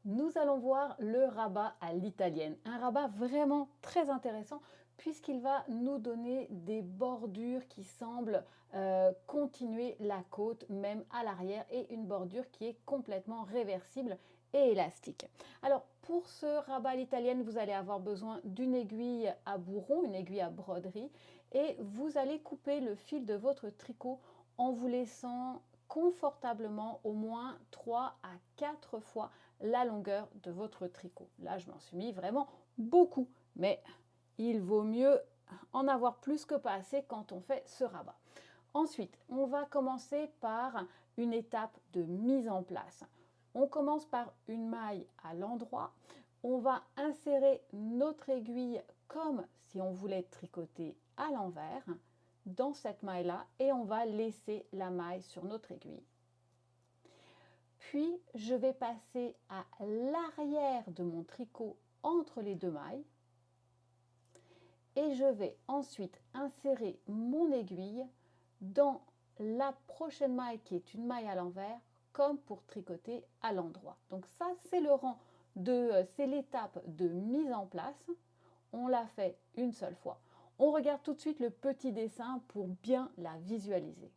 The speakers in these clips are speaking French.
Nous allons voir le rabat à l'italienne. Un rabat vraiment très intéressant puisqu'il va nous donner des bordures qui semblent continuer la côte même à l'arrière et une bordure qui est complètement réversible et élastique. Alors pour ce rabat à l'italienne, vous allez avoir besoin d'une aiguille à bourron, une aiguille à broderie et vous allez couper le fil de votre tricot en vous laissant confortablement au moins 3 à 4 fois la longueur de votre tricot. Là, je m'en suis mis vraiment beaucoup, mais il vaut mieux en avoir plus que pas assez quand on fait ce rabat. Ensuite, on va commencer par une étape de mise en place. On commence par une maille à l'endroit. On va insérer notre aiguille comme si on voulait tricoter à l'envers dans cette maille-là et on va laisser la maille sur notre aiguille. Puis, je vais passer à l'arrière de mon tricot entre les deux mailles et je vais ensuite insérer mon aiguille dans la prochaine maille qui est une maille à l'envers comme pour tricoter à l'endroit. Donc ça, c'est c'est l'étape de mise en place. On l'a fait une seule fois. On regarde tout de suite le petit dessin pour bien la visualiser.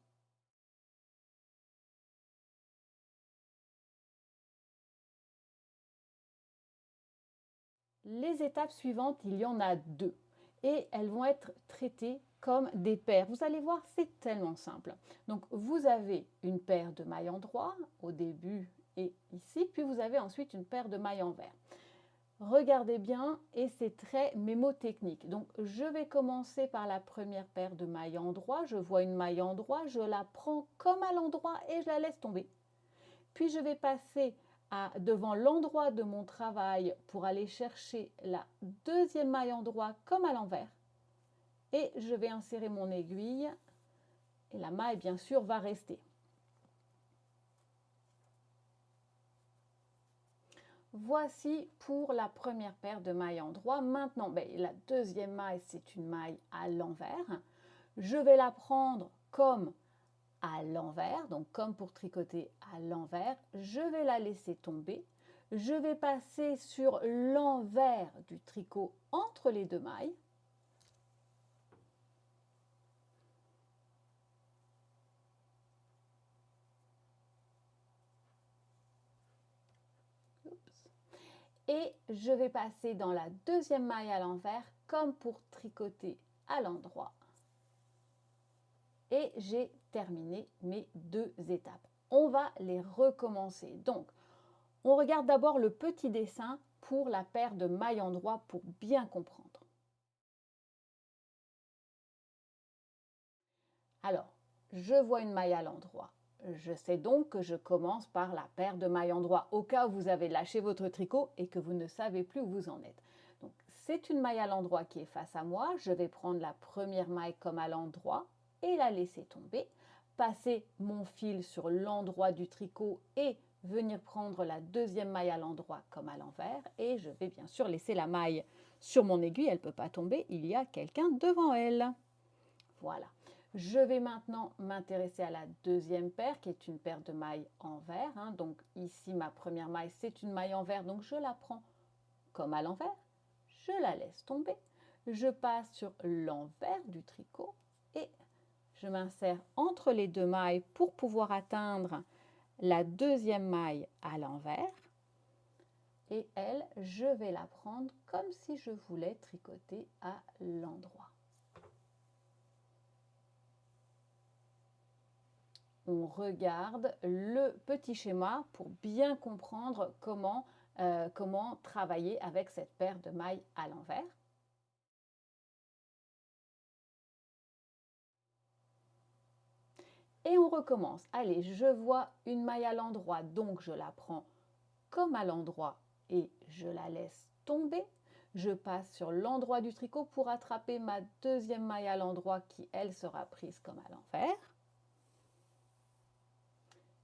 Les étapes suivantes, il y en a deux et elles vont être traitées comme des paires. Vous allez voir, c'est tellement simple. Donc, vous avez une paire de mailles endroit au début et ici, puis vous avez ensuite une paire de mailles envers. Regardez bien et c'est très mémotechnique. Donc, je vais commencer par la première paire de mailles endroit. Je vois une maille endroit, je la prends comme à l'endroit et je la laisse tomber. Puis, je vais passer devant l'endroit de mon travail pour aller chercher la deuxième maille endroit comme à l'envers. Et je vais insérer mon aiguille et la maille, bien sûr, va rester. Voici pour la première paire de mailles endroit. Maintenant, la deuxième maille, c'est une maille à l'envers. Je vais la prendre comme à l'envers, donc comme pour tricoter à l'envers. Je vais la laisser tomber. Je vais passer sur l'envers du tricot entre les deux mailles. Et je vais passer dans la deuxième maille à l'envers comme pour tricoter à l'endroit. Et j'ai terminé mes deux étapes. On va les recommencer. Donc, on regarde d'abord le petit dessin pour la paire de mailles endroit pour bien comprendre. Alors, je vois une maille à l'endroit. Je sais donc que je commence par la paire de mailles endroit au cas où vous avez lâché votre tricot et que vous ne savez plus où vous en êtes. Donc, c'est une maille à l'endroit qui est face à moi. Je vais prendre la première maille comme à l'endroit et la laisser tomber. Passer mon fil sur l'endroit du tricot et venir prendre la deuxième maille à l'endroit comme à l'envers. Et je vais bien sûr laisser la maille sur mon aiguille. Elle ne peut pas tomber. Il y a quelqu'un devant elle. Voilà. Je vais maintenant m'intéresser à la deuxième paire qui est une paire de mailles envers. Donc ici, ma première maille, c'est une maille envers, donc je la prends comme à l'envers. Je la laisse tomber. Je passe sur l'envers du tricot et je m'insère entre les deux mailles pour pouvoir atteindre la deuxième maille à l'envers. Et elle, je vais la prendre comme si je voulais tricoter à l'endroit. On regarde le petit schéma pour bien comprendre comment travailler avec cette paire de mailles à l'envers. Et on recommence. Allez, je vois une maille à l'endroit, donc je la prends comme à l'endroit et je la laisse tomber. Je passe sur l'endroit du tricot pour attraper ma deuxième maille à l'endroit qui, elle, sera prise comme à l'envers.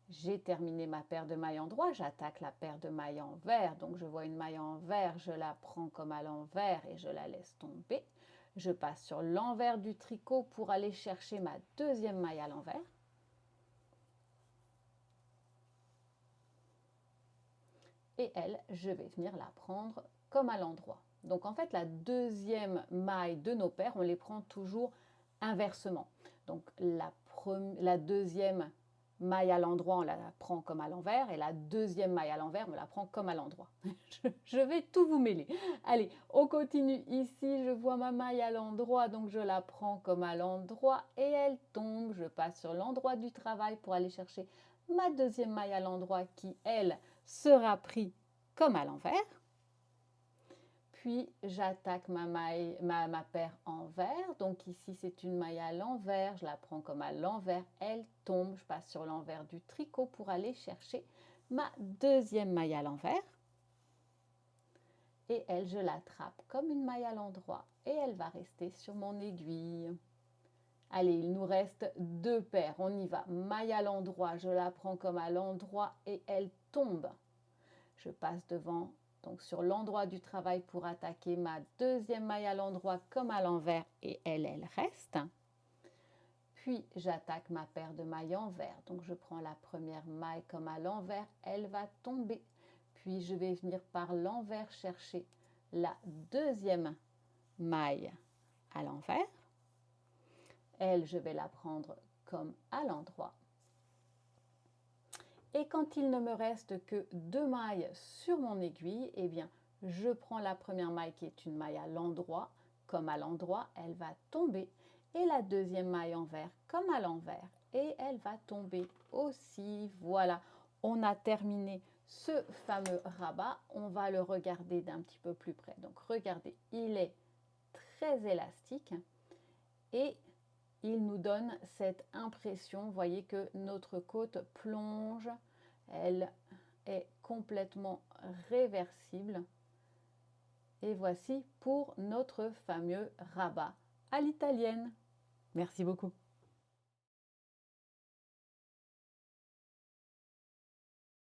J'ai terminé ma paire de mailles endroit, j'attaque la paire de mailles envers, donc je vois une maille envers, je la prends comme à l'envers et je la laisse tomber. Je passe sur l'envers du tricot pour aller chercher ma deuxième maille à l'envers. Et elle, je vais venir la prendre comme à l'endroit. Donc en fait, la deuxième maille de nos paires, on les prend toujours inversement. Donc la deuxième maille à l'endroit, on la prend comme à l'envers, et la deuxième maille à l'envers, on la prend comme à l'endroit. Je vais tout vous mêler. Allez, on continue ici, je vois ma maille à l'endroit, donc je la prends comme à l'endroit, et elle tombe. Je passe sur l'endroit du travail pour aller chercher ma deuxième maille à l'endroit qui, elle, sera prise comme à l'envers. Puis j'attaque ma paire envers. Donc ici c'est une maille à l'envers, je la prends comme à l'envers, elle tombe, je passe sur l'envers du tricot pour aller chercher ma deuxième maille à l'envers. Et elle, je l'attrape comme une maille à l'endroit et elle va rester sur mon aiguille. Allez, il nous reste 2 paires, on y va. Maille à l'endroit, je la prends comme à l'endroit et elle tombe. Je passe devant, donc sur l'endroit du travail pour attaquer ma deuxième maille à l'endroit comme à l'envers et elle reste. Puis j'attaque ma paire de mailles envers, donc je prends la première maille comme à l'envers, elle va tomber. Puis je vais venir par l'envers chercher la deuxième maille à l'envers. Elle, je vais la prendre comme à l'endroit. Et quand il ne me reste que 2 mailles sur mon aiguille, eh bien, je prends la première maille qui est une maille à l'endroit, comme à l'endroit, elle va tomber. Et la deuxième maille envers, comme à l'envers, et elle va tomber aussi. Voilà, on a terminé ce fameux rabat. On va le regarder d'un petit peu plus près. Donc, regardez, il est très élastique et il nous donne cette impression, vous voyez que notre côte plonge, elle est complètement réversible. Et voici pour notre fameux rabat à l'italienne. Merci beaucoup.